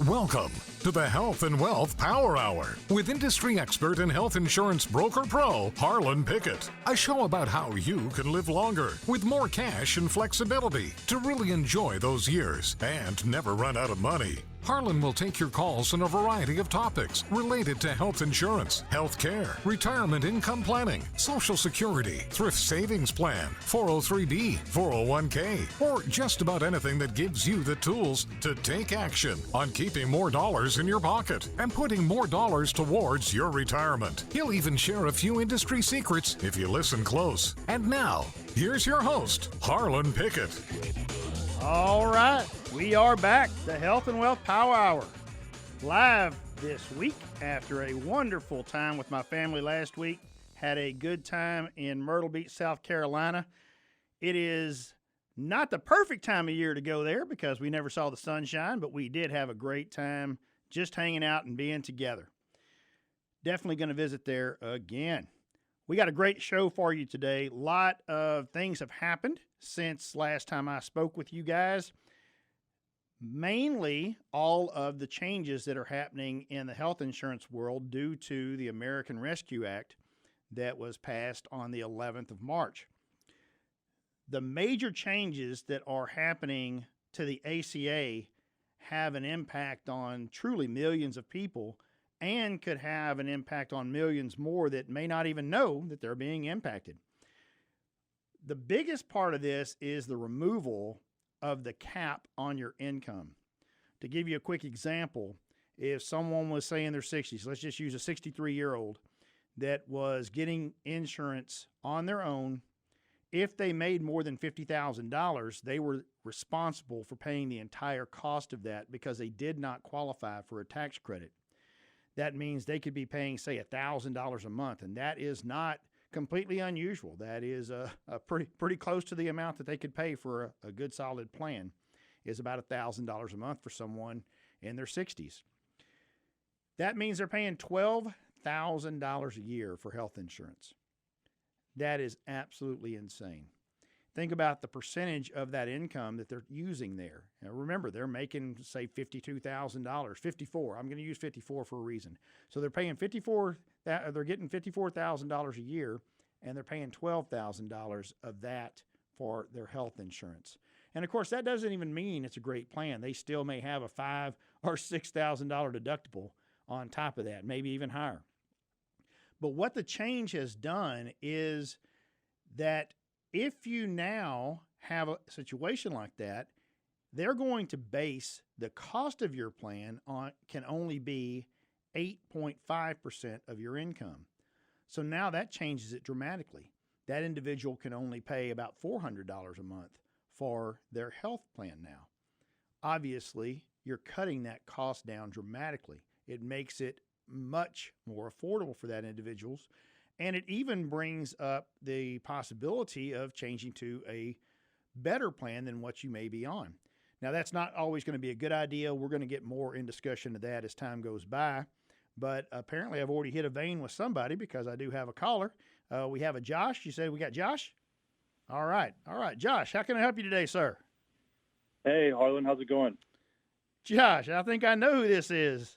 Welcome to the Health and Wealth Power Hour with industry expert and health insurance broker pro, Harlon Pickett. A show about how you can live longer with more cash and flexibility to really enjoy those years and never run out of money. Harlon will take your calls on a variety of topics related to health insurance, health care, retirement income planning, Social Security, thrift savings plan, 403B, 401k, or just about anything that gives you the tools to take action on keeping more dollars in your pocket and putting more dollars towards your retirement. He'll even share a few industry secrets if you listen close. And now, here's your host, Harlon Pickett. All right, we are back, the Health and Wealth Power Hour, live this week after a wonderful time with my family last week. Had a good time in Myrtle Beach, South Carolina. It is not the perfect time of year to go there because we never saw the sunshine, but we did have a great time just hanging out and being together. Definitely going to visit there again. We got a great show for you today. A lot of things have happened since last time I spoke with you guys. Mainly all of the changes that are happening in the health insurance world due to the American Rescue Act that was passed on the 11th of March. The major changes that are happening to the ACA have an impact on truly millions of people and could have an impact on millions more that may not even know that they're being impacted. The biggest part of this is the removal of the cap on your income. To give you a quick example, if someone was, say, in their 60s, let's just use a 63-year-old that was getting insurance on their own, if they made more than $50,000, they were responsible for paying the entire cost of that because they did not qualify for a tax credit. That means they could be paying, say, $1,000 a month, and that is not completely unusual. That is a pretty close to the amount that they could pay for a good solid plan, is about $1,000 a month for someone in their 60s. That means they're paying $12,000 a year for health insurance. That is absolutely insane. Think about the percentage of that income that they're using there. Now remember, they're making, say, $52,000, 54. I'm going to use 54 for a reason. So they're paying they're getting $54,000 a year, and they're paying $12,000 of that for their health insurance. And of course, that doesn't even mean it's a great plan. They still may have a $5,000 or $6,000 deductible on top of that, maybe even higher. But what the change has done is that if you now have a situation like that, they're going to base the cost of your plan on can only be 8.5% of your income. So now that changes it dramatically. That individual can only pay about $400 a month for their health plan now. Obviously, you're cutting that cost down dramatically. It makes it much more affordable for that individuals. And it even brings up the possibility of changing to a better plan than what you may be on. Now, that's not always going to be a good idea. We're going to get more in discussion of that as time goes by. But apparently, I've already hit a vein with somebody because I do have a caller. We have a Josh. You said we got Josh? All right. Josh, how can I help you today, sir? Hey, Harlan, how's it going? Josh, I think I know who this is.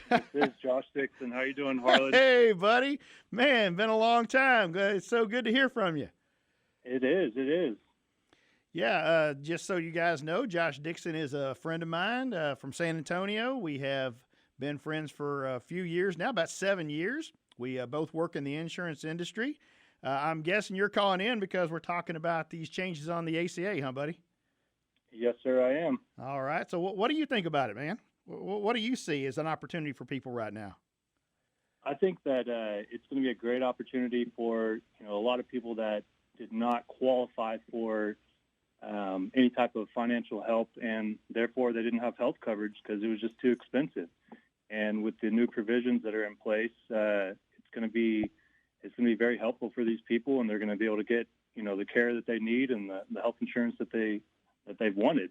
This is Josh Dixon. How you doing, Harlan? Hey, buddy. Man, been a long time. It's so good to hear from you. It is. Yeah, just so you guys know, Josh Dixon is a friend of mine from San Antonio. We have been friends for a few years now, about 7 years. We both work in the insurance industry. I'm guessing you're calling in because we're talking about these changes on the ACA, huh, buddy? Yes, sir, I am. All right. So what do you think about it, man? What do you see as an opportunity for people right now? I think that it's going to be a great opportunity for a lot of people that did not qualify for any type of financial help, and therefore they didn't have health coverage because it was just too expensive. And with the new provisions that are in place, it's going to be very helpful for these people, and they're going to be able to get the care that they need and the health insurance that they've wanted.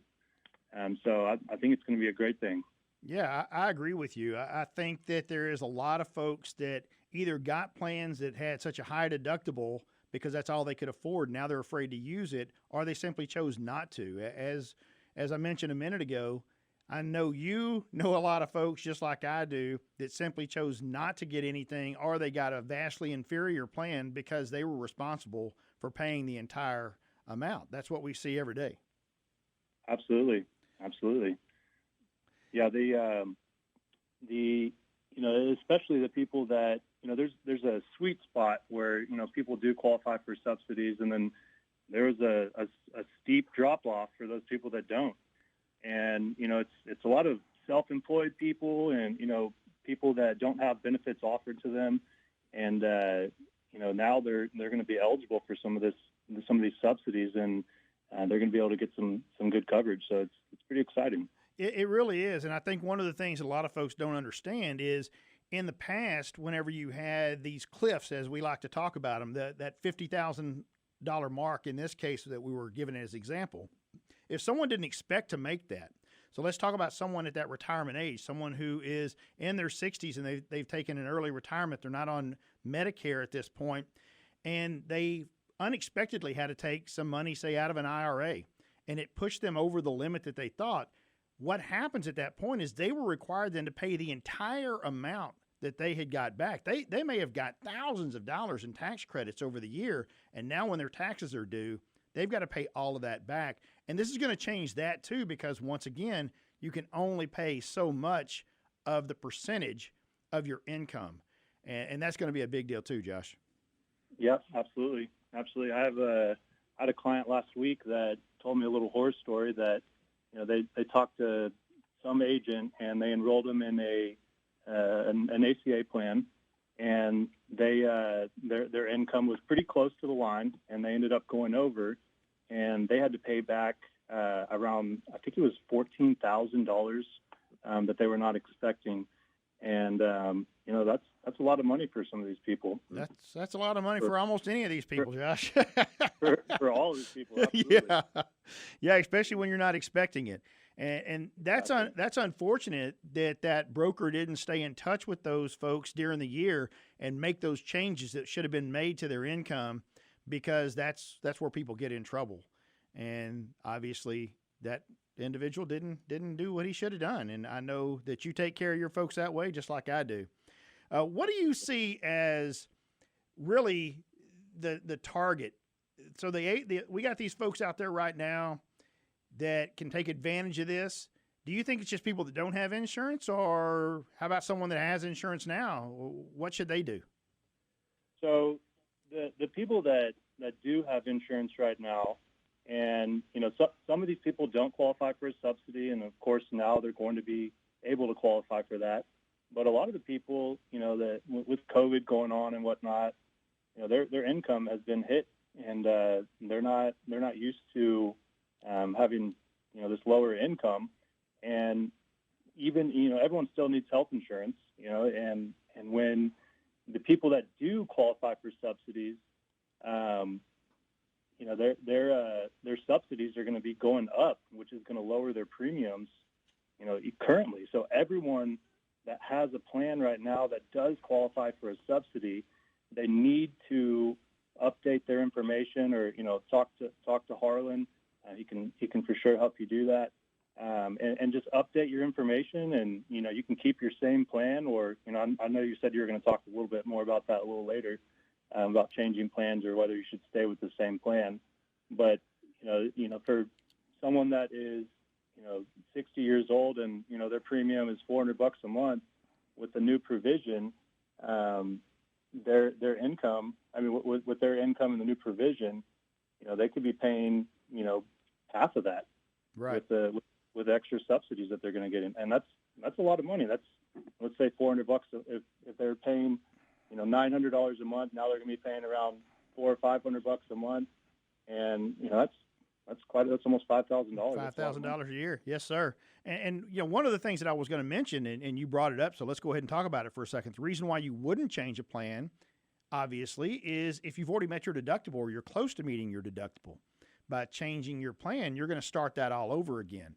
So I think it's going to be a great thing. Yeah, I agree with you. I think that there is a lot of folks that either got plans that had such a high deductible because that's all they could afford. Now they're afraid to use it, or they simply chose not to. As I mentioned a minute ago, I know you know a lot of folks just like I do that simply chose not to get anything, or they got a vastly inferior plan because they were responsible for paying the entire amount. That's what we see every day. Absolutely. Absolutely. Yeah. The especially the people that, there's a sweet spot where, people do qualify for subsidies, and then there's a steep drop off for those people that don't. And, it's a lot of self-employed people and, people that don't have benefits offered to them. And, now they're going to be eligible for some of these subsidies, and they're going to be able to get some good coverage. So it's pretty exciting. It really is. And I think one of the things a lot of folks don't understand is in the past, whenever you had these cliffs, as we like to talk about them, that $50,000 mark in this case that we were given as example, if someone didn't expect to make that, so let's talk about someone at that retirement age, someone who is in their 60s and they've taken an early retirement, they're not on Medicare at this point, and they unexpectedly had to take some money, say, out of an IRA, and it pushed them over the limit that they thought. What happens at that point is they were required then to pay the entire amount that they had got back. They may have got thousands of dollars in tax credits over the year, and now when their taxes are due, they've got to pay all of that back. And this is going to change that too, because once again, you can only pay so much of the percentage of your income. And that's going to be a big deal too, Josh. Yep, absolutely. Absolutely. I had a client last week that told me a little horror story that, they talked to some agent and they enrolled them in an ACA plan, and their income was pretty close to the line, and they ended up going over, and they had to pay back around, I think it was $14,000 that they were not expecting, and that's a lot of money for some of these people. That's a lot of money for almost any of these people, Josh. for all of these people, absolutely. Yeah, especially when you're not expecting it. And that's that's unfortunate that broker didn't stay in touch with those folks during the year and make those changes that should have been made to their income, because that's where people get in trouble. And obviously that individual didn't do what he should have done. And I know that you take care of your folks that way, just like I do. What do you see as really the target? So we got these folks out there right now that can take advantage of this. Do you think it's just people that don't have insurance, or how about someone that has insurance now? What should they do? So the people that do have insurance right now, and some of these people don't qualify for a subsidy, and of course now they're going to be able to qualify for that. But a lot of the people, that with COVID going on and whatnot, their income has been hit, and they're not used to having this lower income, and even everyone still needs health insurance, and when the people that do qualify for subsidies, their subsidies are going to be going up, which is going to lower their premiums, currently. So everyone that has a plan right now that does qualify for a subsidy, they need to update their information, or talk to Harlan. He can for sure help you do that, and just update your information, and you can keep your same plan, or I know you said you were going to talk a little bit more about that a little later, about changing plans or whether you should stay with the same plan. But for someone that is 60 years old and their premium is $400 a month, with the new provision, their income, with their income and the new provision, they could be paying half of that, right, with extra subsidies that they're going to get in, and that's a lot of money. That's, let's say, $400 if they're paying $900 a month. Now they're going to be paying around $400 or $500 a month, and that's almost $5,000. $5,000 a year, yes, sir. And one of the things that I was going to mention, and you brought it up, so let's go ahead and talk about it for a second. The reason why you wouldn't change a plan, obviously, is if you've already met your deductible or you're close to meeting your deductible. By changing your plan, you're going to start that all over again.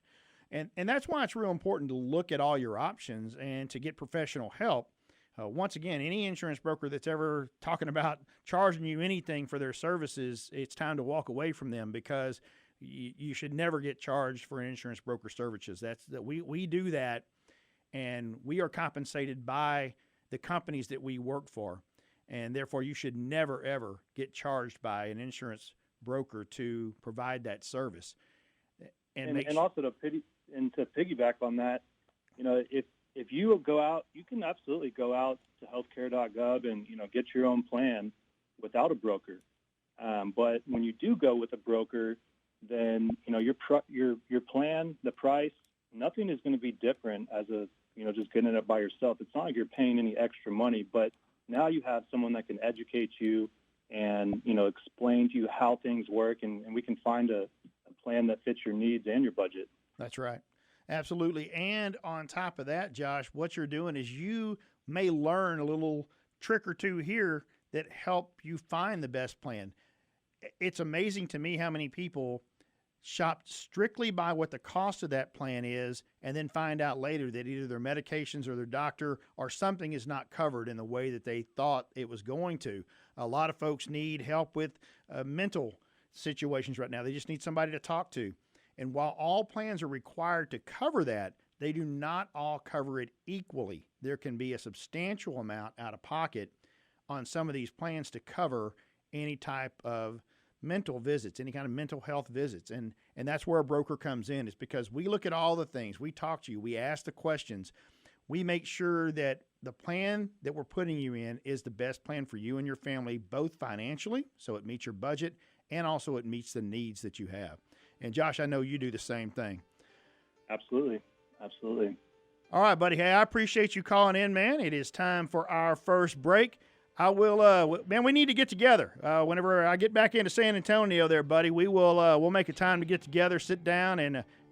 And that's why it's real important to look at all your options and to get professional help. Once again, any insurance broker that's ever talking about charging you anything for their services, it's time to walk away from them, because you should never get charged for insurance broker services. We do that, and we are compensated by the companies that we work for, and therefore you should never ever get charged by an insurance broker to provide that service. And also to piggyback on that, if you go out, you can absolutely go out to healthcare.gov and get your own plan without a broker. But when you do go with a broker, then your plan, the price, nothing is going to be different as just getting it by yourself. It's not like you're paying any extra money, but now you have someone that can educate you and explain to you how things work, and we can find a plan that fits your needs and your budget. That's right. Absolutely. And on top of that, Josh, what you're doing is you may learn a little trick or two here that help you find the best plan. It's amazing to me how many people shop strictly by what the cost of that plan is and then find out later that either their medications or their doctor or something is not covered in the way that they thought it was going to. A lot of folks need help with mental situations right now. They just need somebody to talk to. And while all plans are required to cover that, they do not all cover it equally. There can be a substantial amount out of pocket on some of these plans to cover any type of mental visits, any kind of mental health visits. And that's where a broker comes in. It's because we look at all the things. We talk to you. We ask the questions. We make sure that the plan that we're putting you in is the best plan for you and your family, both financially, so it meets your budget, and also it meets the needs that you have. And Josh, I know you do the same thing. Absolutely. Absolutely. All right, buddy. Hey, I appreciate you calling in, man. It is time for our first break. I will, man, we need to get together. Whenever I get back into San Antonio there, buddy, we'll make a time to get together, sit down,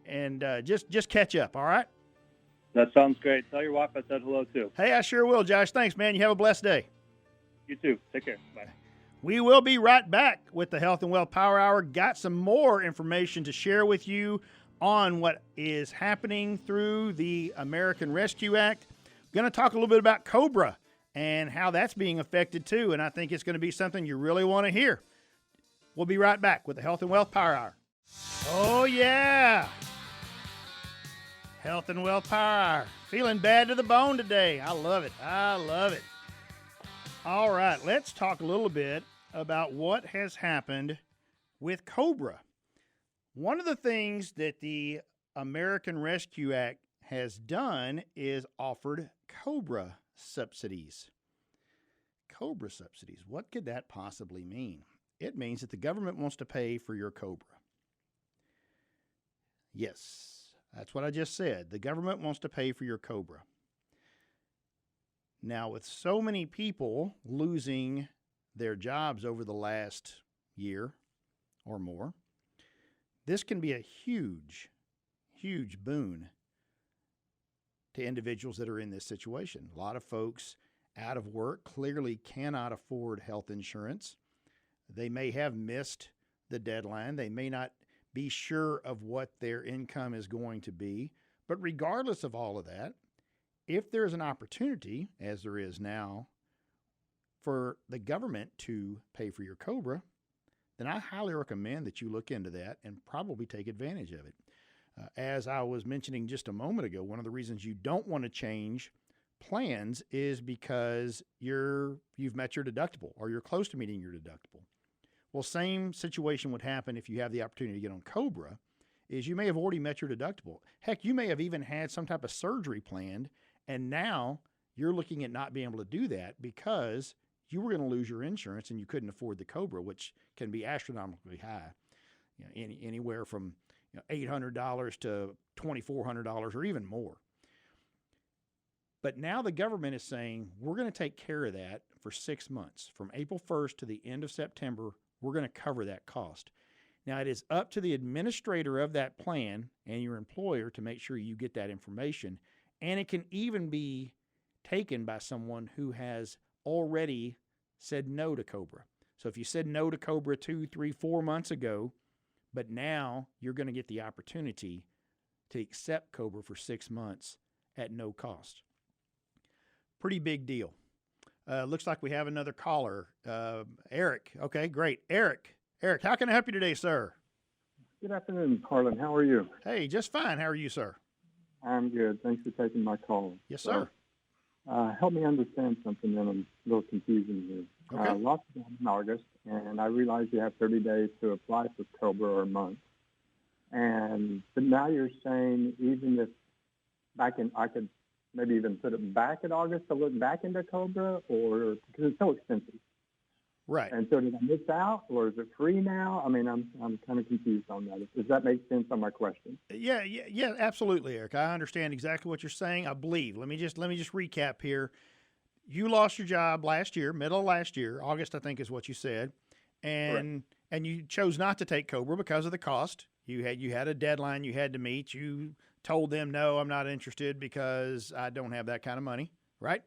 and just catch up, all right? That sounds great. Tell your wife I said hello, too. Hey, I sure will, Josh. Thanks, man. You have a blessed day. You too. Take care. Bye. We will be right back with the Health and Wealth Power Hour. Got some more information to share with you on what is happening through the American Rescue Act. Going to talk a little bit about C.O.B.R.A and how that's being affected too, and I think it's going to be something you really want to hear. We'll be right back with the Health and Wealth Power Hour. Oh, yeah. Health and Wealth Power Hour. Feeling bad to the bone today. I love it. I love it. All right, let's talk a little bit about what has happened with C.O.B.R.A. One of the things that the American Rescue Act has done is offered C.O.B.R.A. subsidies. C.O.B.R.A. subsidies. What could that possibly mean? It means that the government wants to pay for your C.O.B.R.A. Yes, that's what I just said. The government wants to pay for your C.O.B.R.A. Now, with so many people losing their jobs over the last year or more, this can be a huge, huge boon to individuals that are in this situation. A lot of folks out of work clearly cannot afford health insurance. They may have missed the deadline. They may not be sure of what their income is going to be. But regardless of all of that, if there's an opportunity, as there is now, for the government to pay for your C.O.B.R.A., then I highly recommend that you look into that and probably take advantage of it. As I was mentioning just a moment ago, one of the reasons you don't want to change plans is because you've met your deductible or you're close to meeting your deductible. Well, same situation would happen if you have the opportunity to get on C.O.B.R.A., is you may have already met your deductible. Heck, you may have even had some type of surgery planned, and now you're looking at not being able to do that because you were going to lose your insurance and you couldn't afford the C.O.B.R.A., which can be astronomically high, anywhere from $800 to $2,400 or even more. But now the government is saying, we're going to take care of that for 6 months. From April 1st to the end of September, we're going to cover that cost. Now, it is up to the administrator of that plan and your employer to make sure you get that information. And it can even be taken by someone who has already said no to C.O.B.R.A. So if you said no to C.O.B.R.A. 2, 3, 4 months ago, but now you're going to get the opportunity to accept C.O.B.R.A. for 6 months at no cost. Pretty big deal. Looks like we have another caller. Eric. Okay, great. Eric, how can I help you today, sir? Good afternoon, Harlan. How are you? Hey, just fine. How are you, sir? I'm good. Thanks for taking my call. Yes, sir. Help me understand something that I'm a little confusing here. Okay. Lost a job in August, and I realize you have 30 days to apply for C.O.B.R.A or a month. But now you're saying even if I could maybe even put it back in August to look back into C.O.B.R.A, or because it's so expensive. Right. And so did I miss out, or is it free now? I mean, I'm kind of confused on that. Does that make sense on my question? Yeah, absolutely, Eric. I understand exactly what you're saying. I believe. Let me just recap here. You lost your job last year, middle of last year, August, I think is what you said, and you chose not to take C.O.B.R.A because of the cost. You had a deadline you had to meet. You told them, no, I'm not interested because I don't have that kind of money, right?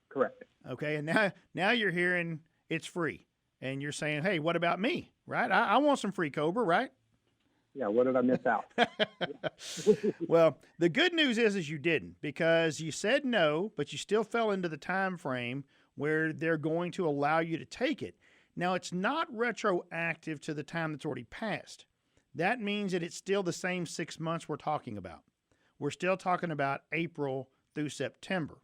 Correct. Okay, and now you're hearing it's free, and you're saying, hey, what about me, right? I want some free C.O.B.R.A, right? Yeah, what did I miss out? Well, the good news is you didn't, because you said no, but you still fell into the time frame where they're going to allow you to take it. Now, it's not retroactive to the time that's already passed. That means that it's still the same 6 months we're talking about. We're still talking about April through September.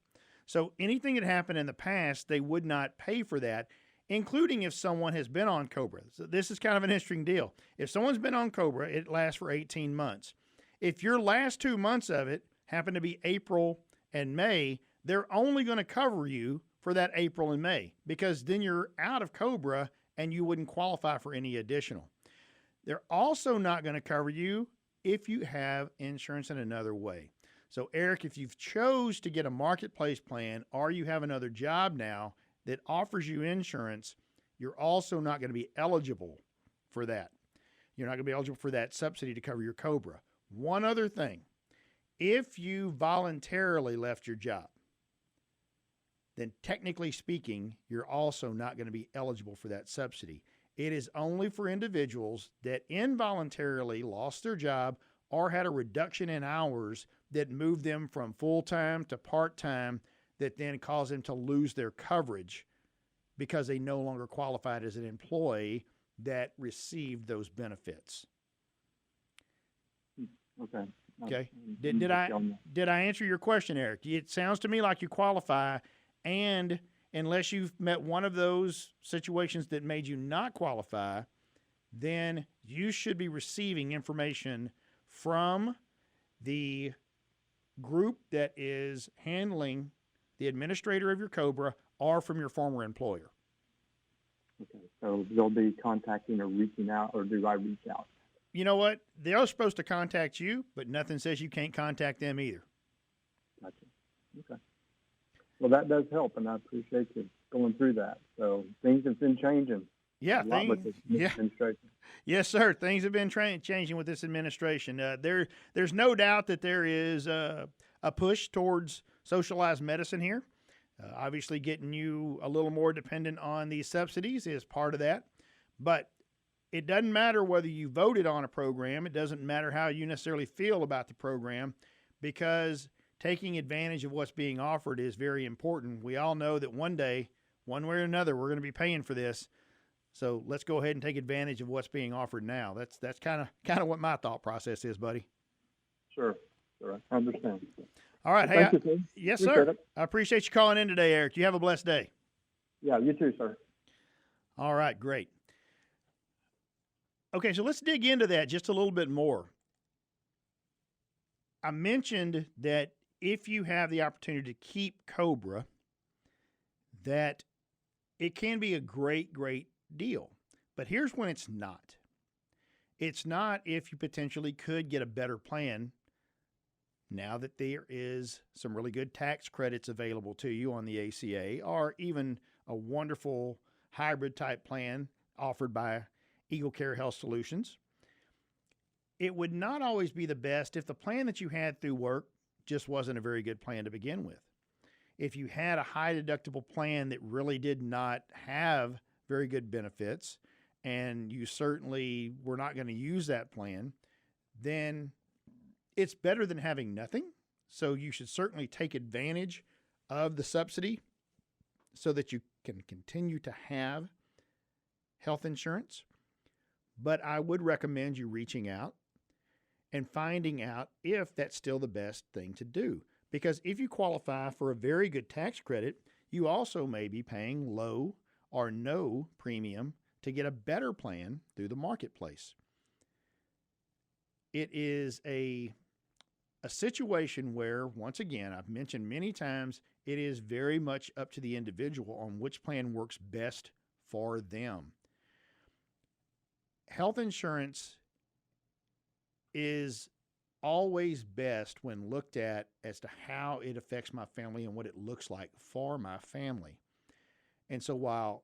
So anything that happened in the past, they would not pay for that, including if someone has been on C.O.B.R.A. So this is kind of an interesting deal. If someone's been on C.O.B.R.A, it lasts for 18 months. If your last 2 months of it happen to be April and May, they're only going to cover you for that April and May, because then you're out of C.O.B.R.A and you wouldn't qualify for any additional. They're also not going to cover you if you have insurance in another way. So, Eric, if you've chose to get a marketplace plan, or you have another job now that offers you insurance, you're also not going to be eligible for that. You're not going to be eligible for that subsidy to cover your C.O.B.R.A. One other thing, if you voluntarily left your job, then technically speaking, you're also not going to be eligible for that subsidy. It is only for individuals that involuntarily lost their job or had a reduction in hours that moved them from full-time to part-time, that then caused them to lose their coverage because they no longer qualified as an employee that received those benefits. Okay. Okay. Did I answer your question, Eric? It sounds to me like you qualify, and unless you've met one of those situations that made you not qualify, then you should be receiving information from the group that is handling the administrator of your C.O.B.R.A or from your former employer. Okay. So they'll be contacting or reaching out, or do I reach out? You know what? They're supposed to contact you, but nothing says you can't contact them either. Gotcha. Okay. Well, that does help, and I appreciate you going through that. So things have been changing. Yeah, with this administration. Yes, sir. Things have been changing with this administration. There's no doubt that there is a push towards socialized medicine here. Obviously, getting you a little more dependent on these subsidies is part of that. But it doesn't matter whether you voted on a program. It doesn't matter how you necessarily feel about the program, because taking advantage of what's being offered is very important. We all know that one day, one way or another, we're going to be paying for this. So let's go ahead and take advantage of what's being offered now. That's kind of what my thought process is, buddy. Sure. I understand. All right. Well, hey, thank you, sir. Yes, Appreciate sir. it. I appreciate you calling in today, Eric. You have a blessed day. Yeah, you too, sir. All right, great. Okay, so let's dig into that just a little bit more. I mentioned that if you have the opportunity to keep C.O.B.R.A, that it can be a great, great deal. But here's when it's not. It's not if you potentially could get a better plan now that there is some really good tax credits available to you on the ACA, or even a wonderful hybrid type plan offered by Eagle Care Health Solutions. It would not always be the best if the plan that you had through work just wasn't a very good plan to begin with. If you had a high deductible plan that really did not have very good benefits, and you certainly were not going to use that plan, then it's better than having nothing. So you should certainly take advantage of the subsidy so that you can continue to have health insurance. But I would recommend you reaching out and finding out if that's still the best thing to do. Because if you qualify for a very good tax credit, you also may be paying low or no premium to get a better plan through the marketplace. It is a situation where, once again, I've mentioned many times, it is very much up to the individual on which plan works best for them. Health insurance is always best when looked at as to how it affects my family and what it looks like for my family. And so while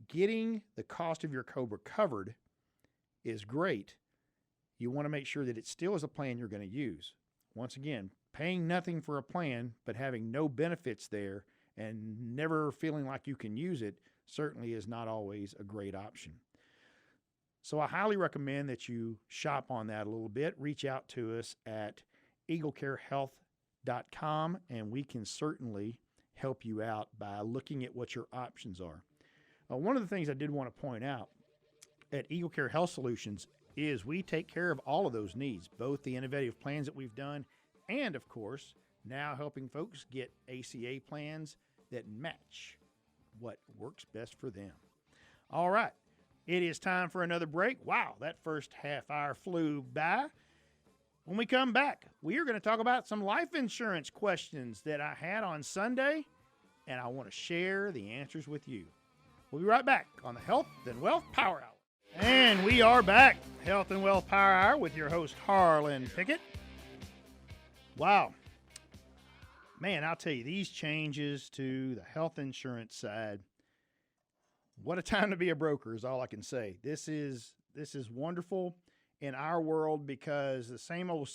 getting the cost of your C.O.B.R.A covered is great, you want to make sure that it still is a plan you're going to use. Once again, paying nothing for a plan but having no benefits there and never feeling like you can use it certainly is not always a great option. So I highly recommend that you shop on that a little bit. Reach out to us at eaglecarehealth.com, and we can certainly help you out by looking at what your options are. One of the things I did want to point out at Eagle Care Health Solutions is we take care of all of those needs, both the innovative plans that we've done and, of course, now helping folks get ACA plans that match what works best for them. All right. It is time for another break. Wow, that first half hour flew by. When we come back, we are going to talk about some life insurance questions that I had on Sunday, and I want to share the answers with you. We'll be right back on the Health and Wealth Power Hour. And we are back, Health and Wealth Power Hour, with your host, Harlon Pickett. Wow. Man, I'll tell you, these changes to the health insurance side, what a time to be a broker is all I can say. This is wonderful in our world because the same old,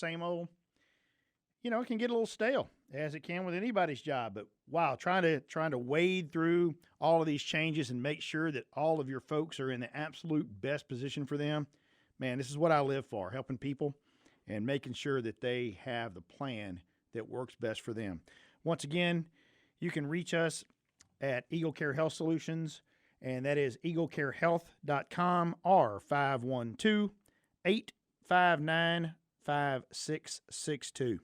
it can get a little stale, as it can with anybody's job. But wow, trying to wade through all of these changes and make sure that all of your folks are in the absolute best position for them. Man, this is what I live for, helping people and making sure that they have the plan that works best for them. Once again, you can reach us at Eagle Care Health Solutions, and that is eaglecarehealth.com or 512-859-5662.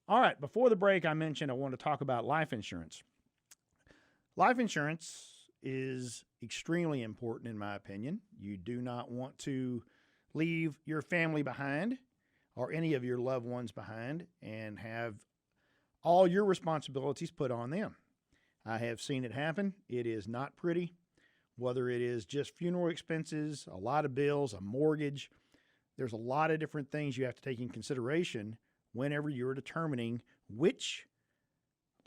All right, before the break, I mentioned I wanted to talk about life insurance. Life insurance is extremely important, in my opinion. You do not want to leave your family behind or any of your loved ones behind and have all your responsibilities put on them. I have seen it happen. It is not pretty, whether it is just funeral expenses, a lot of bills, a mortgage. There's a lot of different things you have to take in consideration whenever you're determining which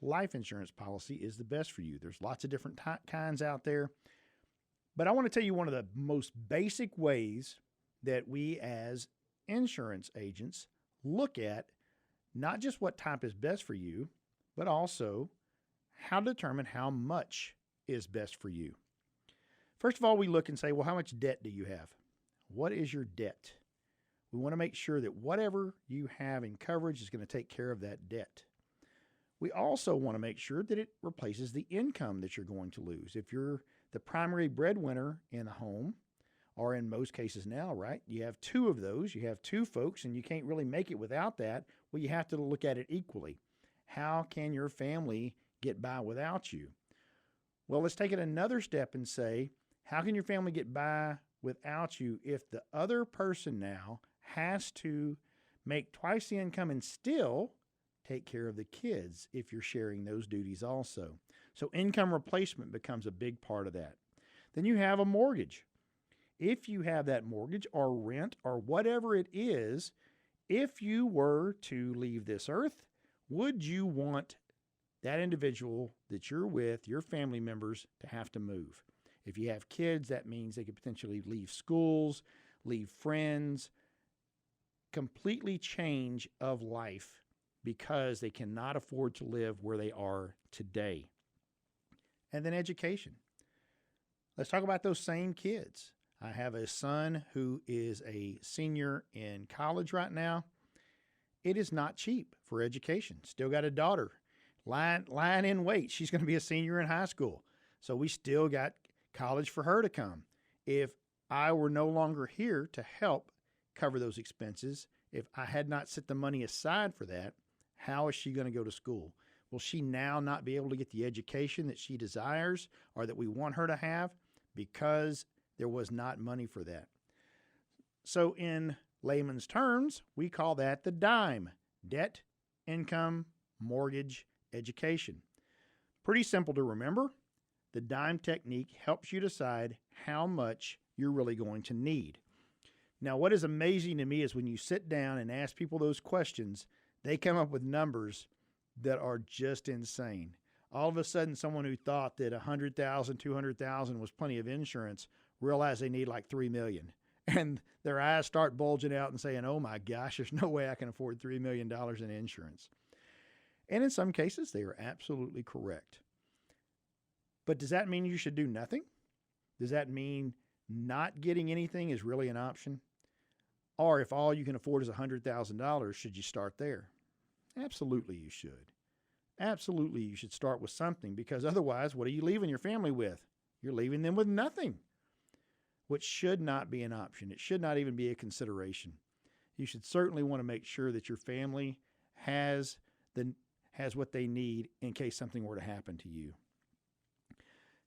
life insurance policy is the best for you. There's lots of different kinds out there. But I want to tell you one of the most basic ways that we as insurance agents look at not just what type is best for you, but also how to determine how much is best for you. First of all, we look and say, well, how much debt do you have? What is your debt? We want to make sure that whatever you have in coverage is going to take care of that debt. We also want to make sure that it replaces the income that you're going to lose. If you're the primary breadwinner in the home, or in most cases now, right, you have two of those, you have two folks, and you can't really make it without that, well, you have to look at it equally. How can your family get by without you? Well, let's take it another step and say, how can your family get by without you if the other person now has to make twice the income and still take care of the kids if you're sharing those duties also? So income replacement becomes a big part of that. Then you have a mortgage. If you have that mortgage or rent or whatever it is, if you were to leave this earth, would you want that individual that you're with, your family members, to have to move? If you have kids, that means they could potentially leave schools, leave friends, completely change of life because they cannot afford to live where they are today. And then education. Let's talk about those same kids. I have a son who is a senior in college right now. It is not cheap for education. Still got a daughter lying in wait. She's going to be a senior in high school. So we still got college for her to come. If I were no longer here to help cover those expenses, if I had not set the money aside for that, how is she going to go to school? Will she now not be able to get the education that she desires or that we want her to have because there was not money for that? So in layman's terms, we call that the DIME: debt, income, mortgage, education. Pretty simple to remember. The DIME technique helps you decide how much you're really going to need. Now, what is amazing to me is when you sit down and ask people those questions, they come up with numbers that are just insane. All of a sudden, someone who thought that $100,000, $200,000 was plenty of insurance realize they need like $3 million. And their eyes start bulging out and saying, oh my gosh, there's no way I can afford $3 million in insurance. And in some cases, they are absolutely correct. But does that mean you should do nothing? Does that mean not getting anything is really an option? Or if all you can afford is $100,000, should you start there? Absolutely you should. Absolutely you should start with something, because otherwise, what are you leaving your family with? You're leaving them with nothing, which should not be an option. It should not even be a consideration. You should certainly want to make sure that your family has what they need in case something were to happen to you.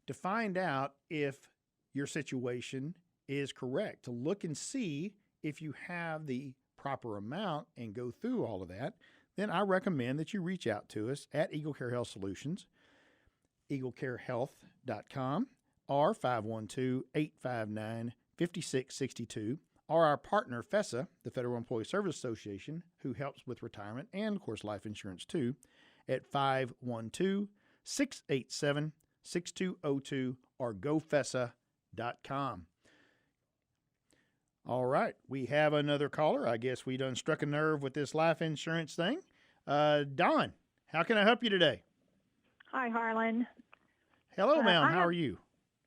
To find out if your situation is correct, to look and see if you have the proper amount and go through all of that, then I recommend that you reach out to us at Eagle Care Health Solutions, eaglecarehealth.com, or 512-859-5662, or our partner FESA, the Federal Employee Service Association, who helps with retirement and, of course, life insurance too, at 512-687-6202 or gofesa.com. All right, we have another caller. I guess we done struck a nerve with this life insurance thing. Dawn, how can I help you today? Hi, Harlan. Hello, ma'am. How are you?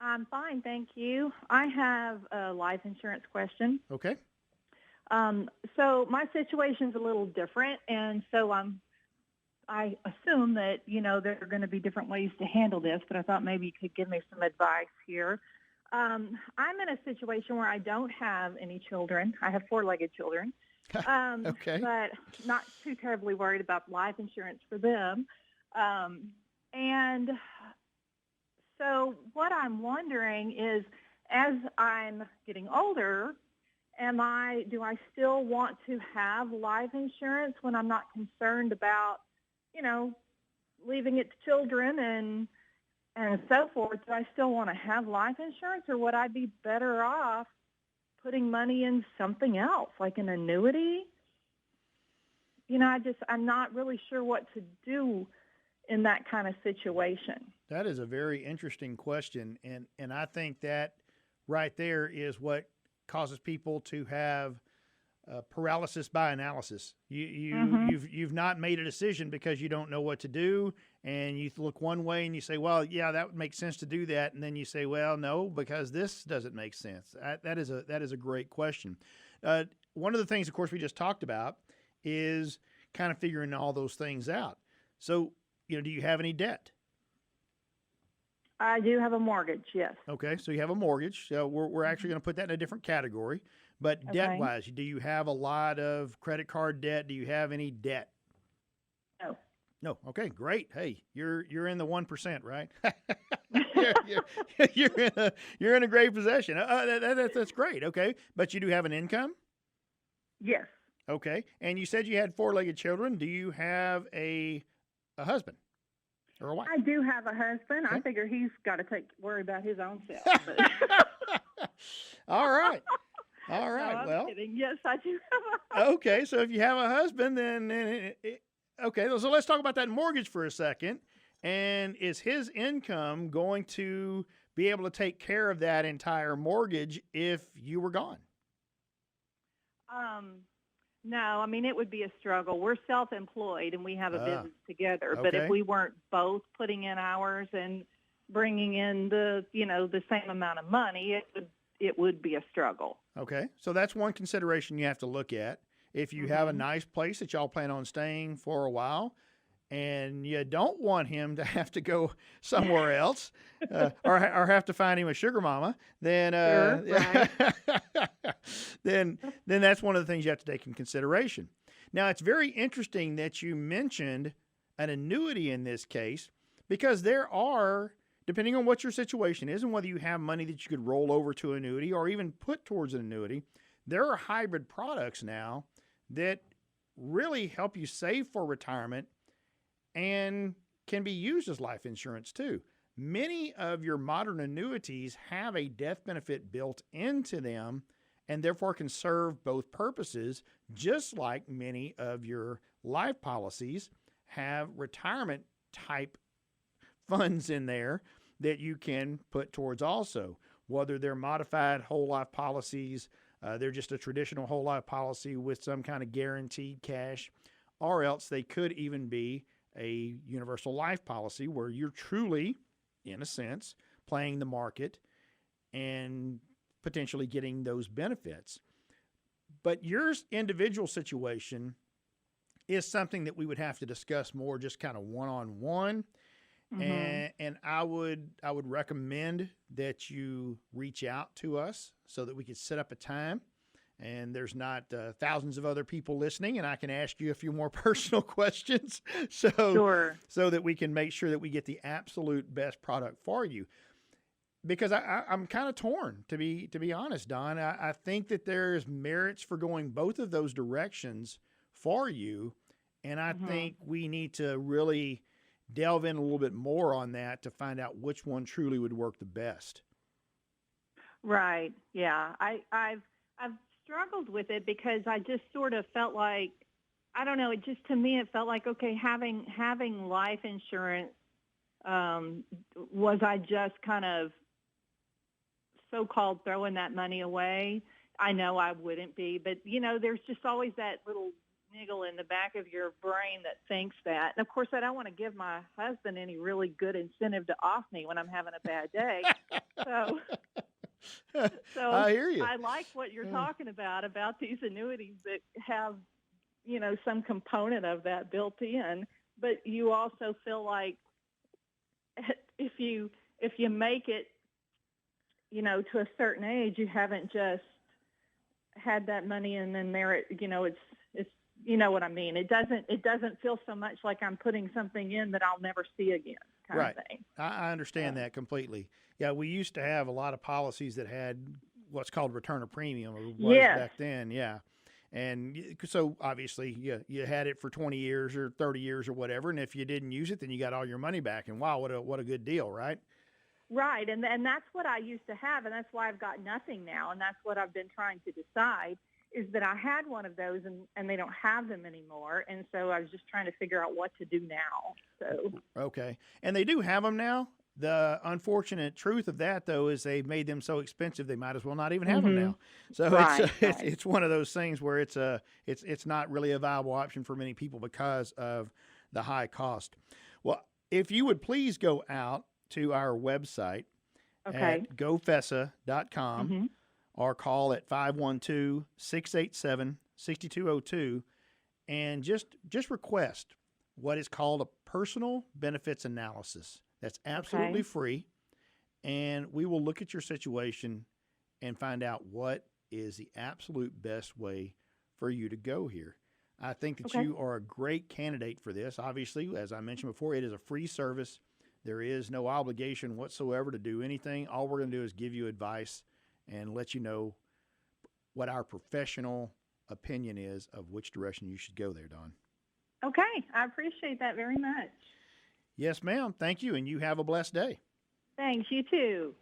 I'm fine, thank you. I have a life insurance question. Okay. So my situation's a little different, and so I assume that, there are going to be different ways to handle this, but I thought maybe you could give me some advice here. I'm in a situation where I don't have any children. I have four-legged children. Okay. But not too terribly worried about life insurance for them. And so what I'm wondering is, as I'm getting older, do I still want to have life insurance when I'm not concerned about, leaving it to children and so forth? Do I still want to have life insurance, or would I be better off putting money in something else, like an annuity? I'm not really sure what to do in that kind of situation. That is a very interesting question, and I think that right there is what causes people to have paralysis by analysis. You've not made a decision because you don't know what to do, and you look one way and you say, well, yeah, that would make sense to do that, and then you say, well, no, because this doesn't make sense. That is a great question. One of the things, of course, we just talked about is kind of figuring all those things out. So, do you have any debt? I do have a mortgage, yes. Okay, so you have a mortgage. So we're actually going to put that in a different category. But Okay. debt-wise, do you have a lot of credit card debt? Do you have any debt? No. No. Okay, great. Hey, you're in the 1%, right? you're in a great position. That's great. Okay, but you do have an income? Yes. Okay, and you said you had four-legged children. Do you have a husband or a wife? I do have a husband. Okay. I figure he's got to worry about his own self. But All right. All No, right. I'm Well, kidding. Yes, I do have a husband. okay. So if you have a husband, then okay. So let's talk about that mortgage for a second. And is his income going to be able to take care of that entire mortgage if you were gone? No, it would be a struggle. We're self-employed and we have a business together. But okay. if we weren't both putting in hours and bringing in the same amount of money, it would be a struggle. Okay. So that's one consideration you have to look at. If you have a nice place that y'all plan on staying for a while, and you don't want him to have to go somewhere else or have to find him a sugar mama, then Sure, right. then that's one of the things you have to take in consideration. Now, it's very interesting that you mentioned an annuity in this case, because there are, depending on what your situation is and whether you have money that you could roll over to annuity or even put towards an annuity, there are hybrid products now that really help you save for retirement and can be used as life insurance too. Many of your modern annuities have a death benefit built into them and therefore can serve both purposes, just like many of your life policies have retirement type funds in there that you can put towards also. Whether they're modified whole life policies, they're just a traditional whole life policy with some kind of guaranteed cash, or else they could even be a universal life policy where you're truly, in a sense, playing the market and potentially getting those benefits. But your individual situation is something that we would have to discuss more just kind of one-on-one. And I would recommend that you reach out to us so that we could set up a time and there's not thousands of other people listening, and I can ask you a few more personal questions so that we can make sure that we get the absolute best product for you. Because I'm kind of torn, to be honest, Don. I think that there's merits for going both of those directions for you, and I think we need to really delve in a little bit more on that to find out which one truly would work the best. Right. Yeah. I've struggled with it because I just sort of felt like, I don't know, to me it felt like, okay, having life insurance, was I just kind of so-called throwing that money away? I know I wouldn't be, but there's just always that little niggle in the back of your brain that thinks that. And of course, I don't want to give my husband any really good incentive to off me when I'm having a bad day. So I hear you. I like what you're talking about these annuities that have, some component of that built in, but you also feel like if you make it, to a certain age, you haven't just had that money and then it's you know what I mean? It doesn't feel so much like I'm putting something in that I'll never see again kind right. of thing. I understand that completely. Yeah, we used to have a lot of policies that had what's called return of premium, or was back then, yeah. And so obviously you had it for 20 years or 30 years or whatever, and if you didn't use it, then you got all your money back. And wow, what a good deal, right? Right, and that's what I used to have, and that's why I've got nothing now, and that's what I've been trying to decide, is that I had one of those, and they don't have them anymore, and so I was just trying to figure out what to do now. So okay, and they do have them now. The unfortunate truth of that, though, is they've made them so expensive they might as well not even have them now. So it's one of those things where it's not really a viable option for many people because of the high cost. Well, if you would please go out to our website at gofesa.com or call at 512-687-6202 and just request what is called a personal benefits analysis. That's absolutely free, and we will look at your situation and find out what is the absolute best way for you to go here. I think that you are a great candidate for this. Obviously, as I mentioned before, it is a free service. There is no obligation whatsoever to do anything. All we're going to do is give you advice and let you know what our professional opinion is of which direction you should go there, Dawn. Okay. I appreciate that very much. Yes, ma'am. Thank you, and you have a blessed day. Thanks. You too.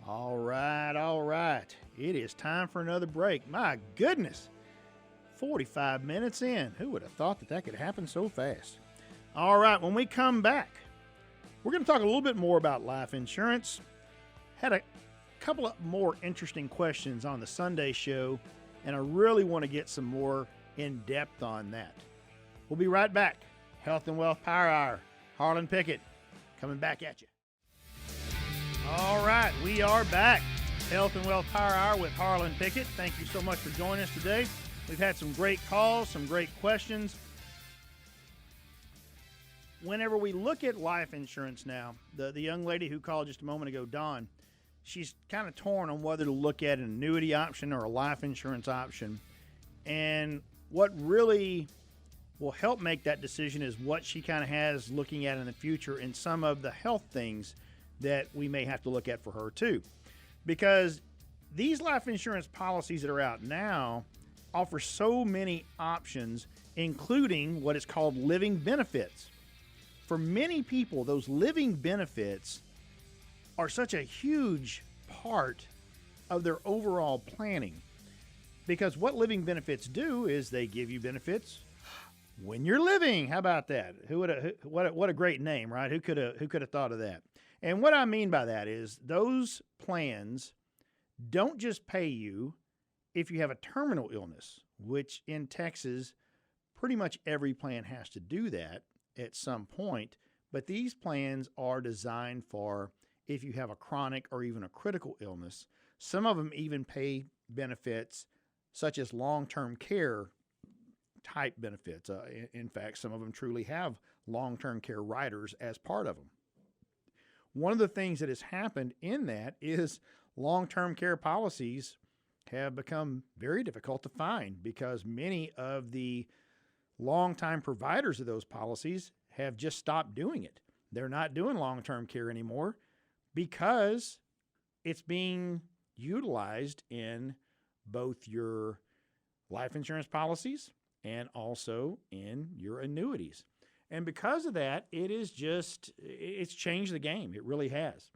All right. It is time for another break. My goodness, 45 minutes in. Who would have thought that could happen so fast? All right, when we come back, we're going to talk a little bit more about life insurance. Had a couple of more interesting questions on the Sunday show, and I really want to get some more in depth on that. We'll be right back. Health and Wealth Power Hour. Harlon Pickett coming back at you. All right, we are back. Health and Wealth Power Hour with Harlon Pickett. Thank you so much for joining us today. We've had some great calls, some great questions. whenever we look at life insurance now, the young lady who called just a moment ago, Dawn, she's kind of torn on whether to look at an annuity option or a life insurance option. And what really will help make that decision is what she kind of has looking at in the future and some of the health things that we may have to look at for her too. Because these life insurance policies that are out now offer so many options, including what is called living benefits. For many people, those living benefits are such a huge part of their overall planning. Because what living benefits do is they give you benefits when you're living. How about that? What a great name, right? Who could have thought of that? And what I mean by that is those plans don't just pay you if you have a terminal illness, which in Texas, pretty much every plan has to do that at some point. But these plans are designed for if you have a chronic or even a critical illness. Some of them even pay benefits such as long-term care type benefits. In fact, some of them truly have long-term care riders as part of them. One of the things that has happened in that is long-term care policies have become very difficult to find because many of the longtime providers of those policies have just stopped doing it. They're not doing long-term care anymore because it's being utilized in both your life insurance policies and also in your annuities. And because of that, it's changed the game. It really has.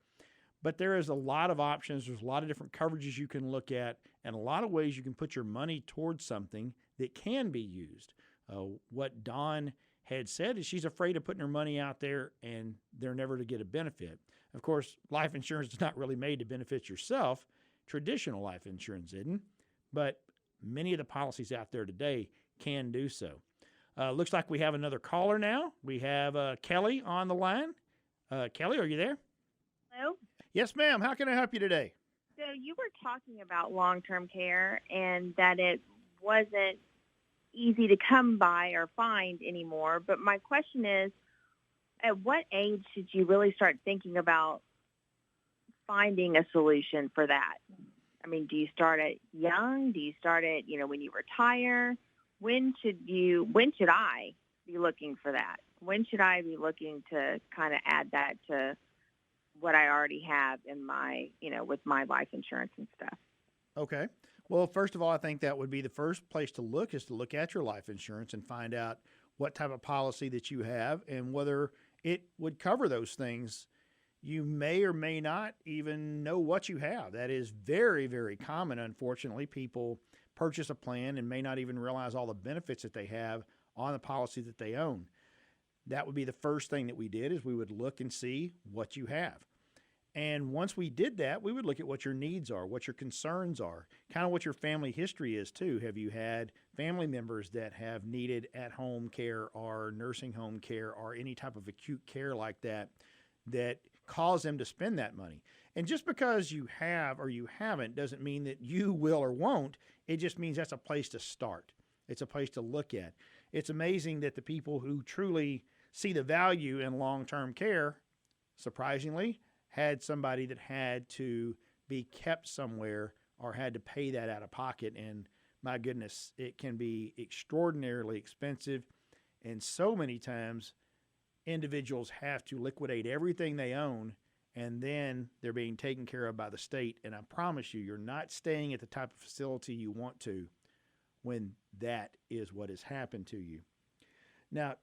But there is a lot of options. There's a lot of different coverages you can look at and a lot of ways you can put your money towards something that can be used. What Dawn had said is she's afraid of putting her money out there and they're never to get a benefit. Of course, life insurance is not really made to benefit yourself. Traditional life insurance isn't, but many of the policies out there today can do so. Looks like we have another caller now. We have Kelly on the line. Kelly, are you there? Hello? Yes, ma'am. How can I help you today? So you were talking about long-term care and that it wasn't easy to come by or find anymore. But my question is, at what age should you really start thinking about finding a solution for that? I mean, do you start at young? Do you start at, when you retire? When should I be looking for that? When should I be looking to kind of add that to what I already have in my, with my life insurance and stuff? Okay. Well, first of all, I think that would be the first place to look is to look at your life insurance and find out what type of policy that you have and whether it would cover those things. You may or may not even know what you have. That is very, very common. Unfortunately, people purchase a plan and may not even realize all the benefits that they have on the policy that they own. That would be the first thing that we did is we would look and see what you have. And once we did that, we would look at what your needs are, what your concerns are, kind of what your family history is too. Have you had family members that have needed at-home care or nursing home care or any type of acute care like that that cause them to spend that money? And just because you have or you haven't doesn't mean that you will or won't. It just means that's a place to start. It's a place to look at. It's amazing that the people who truly see the value in long-term care, surprisingly, had somebody that had to be kept somewhere or had to pay that out of pocket. And my goodness, it can be extraordinarily expensive. And so many times individuals have to liquidate everything they own and then they're being taken care of by the state. And I promise you, you're not staying at the type of facility you want to when that is what has happened to you. Now,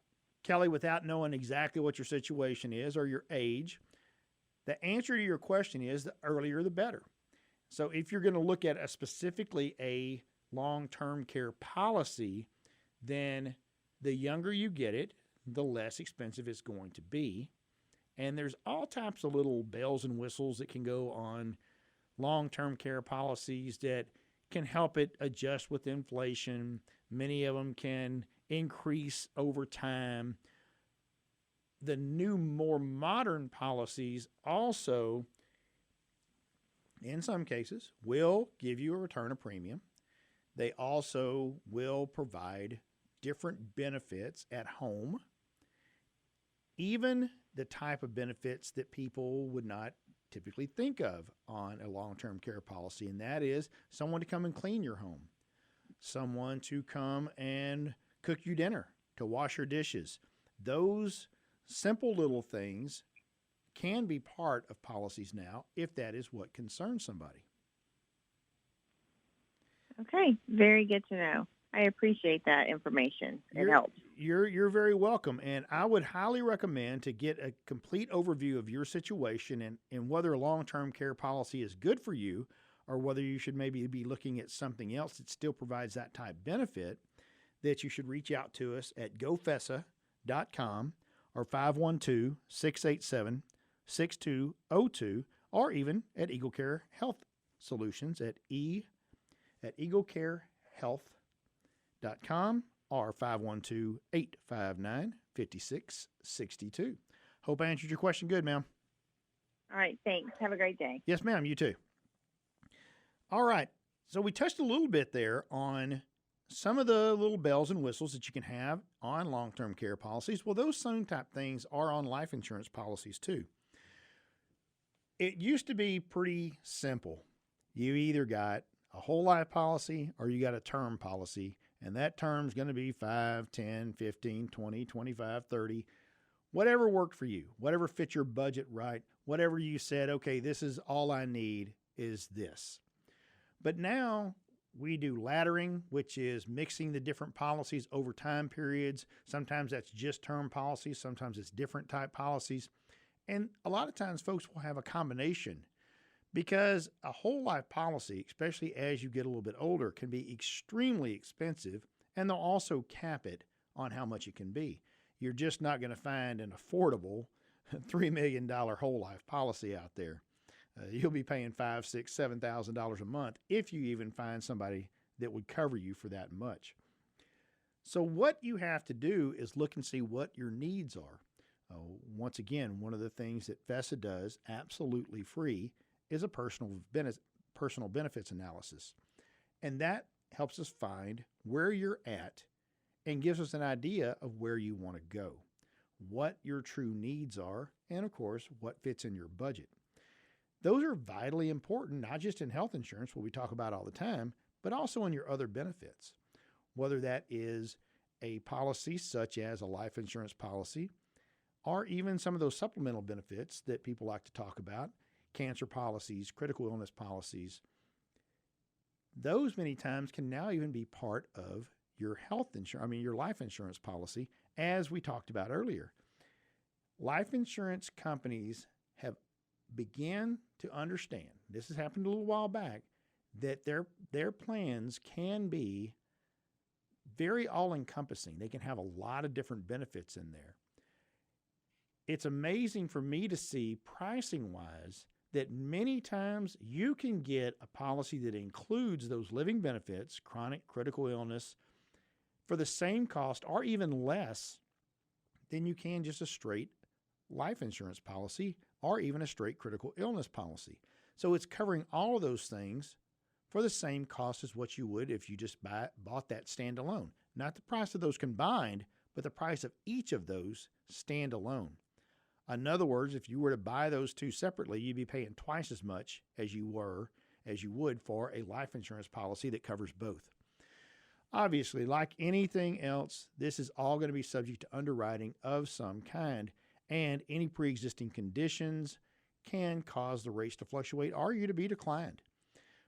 Kelly, without knowing exactly what your situation is or your age, the answer to your question is the earlier the better. So if you're going to look at specifically a long-term care policy, then the younger you get it, the less expensive it's going to be. And there's all types of little bells and whistles that can go on long-term care policies that can help it adjust with inflation. Many of them can increase over time. The new, more modern policies also, in some cases, will give you a return of premium. They also will provide different benefits at home. even the type of benefits that people would not typically think of on a long-term care policy, and that is someone to come and clean your home, someone to come and cook you dinner, to wash your dishes. Those simple little things can be part of policies now if that is what concerns somebody. Okay, very good to know. I appreciate that information. It helps. You're very welcome, and I would highly recommend to get a complete overview of your situation and whether a long-term care policy is good for you or whether you should maybe be looking at something else that still provides that type benefit, that you should reach out to us at gofesa.com or 512-687-6202 or even at Eagle Care Health Solutions at eaglecarehealth.com or 512-859-5662. Hope I answered your question good, ma'am. All right, thanks. Have a great day. Yes, ma'am, you too. All right, so we touched a little bit there on some of the little bells and whistles that you can have on long-term care policies. Well, those same type things are on life insurance policies too. It used to be pretty simple. You either got a whole life policy or you got a term policy, and that term's going to be 5, 10, 15, 20, 25, 30, whatever worked for you, whatever fit your budget right, whatever you said, okay, this is all I need is this. But now we do laddering, which is mixing the different policies over time periods. Sometimes that's just term policies. Sometimes it's different type policies. And a lot of times folks will have a combination, because a whole life policy, especially as you get a little bit older, can be extremely expensive, and they'll also cap it on how much it can be. You're just not going to find an affordable $3 million whole life policy out there. You'll be paying $5,000, $6,000, $7,000 a month if you even find somebody that would cover you for that much. So what you have to do is look and see what your needs are. Once again, one of the things that FESA does absolutely free is a personal benefits analysis. And that helps us find where you're at and gives us an idea of where you want to go, what your true needs are, and of course, what fits in your budget. Those are vitally important, not just in health insurance, what we talk about all the time, but also in your other benefits, whether that is a policy such as a life insurance policy, or even some of those supplemental benefits that people like to talk about, cancer policies, critical illness policies. Those many times can now even be part of your your life insurance policy, as we talked about earlier. Life insurance companies have began to understand, this has happened a little while back, that their plans can be very all-encompassing. They can have a lot of different benefits in there. It's amazing for me to see, pricing-wise, that many times you can get a policy that includes those living benefits, chronic critical illness, for the same cost or even less than you can just a straight life insurance policy or even a straight critical illness policy. So it's covering all of those things for the same cost as what you would if you just bought that standalone. Not the price of those combined, but the price of each of those standalone. In other words, if you were to buy those two separately, you'd be paying twice as much as you would for a life insurance policy that covers both. Obviously, like anything else, this is all going to be subject to underwriting of some kind, and any pre-existing conditions can cause the rates to fluctuate or you to be declined.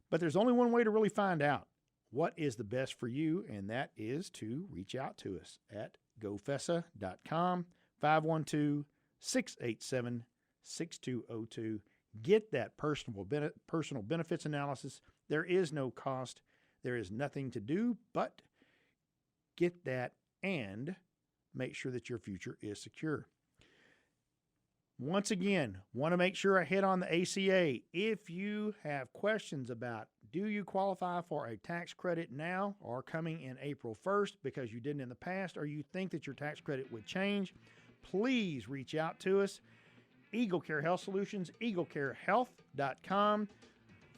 But there's only one way to really find out what is the best for you, and that is to reach out to us at gofesa.com, 512-687-6202. Get that personal benefits analysis. There is no cost. There is nothing to do but get that and make sure that your future is secure. Once again, want to make sure I hit on the ACA. If you have questions about do you qualify for a tax credit now or coming in April 1st because you didn't in the past, or you think that your tax credit would change, please reach out to us. Eagle Care Health Solutions, eaglecarehealth.com,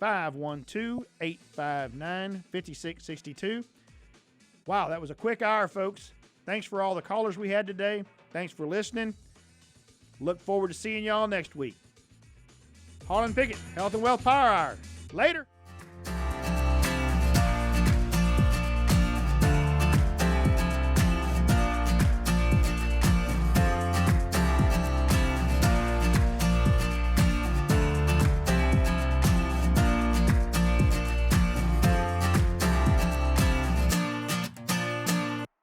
512-859-5662. Wow, that was a quick hour, folks. Thanks for all the callers we had today. Thanks for listening. Look forward to seeing y'all next week. Harlon Pickett, Health and Wealth Power Hour. Later.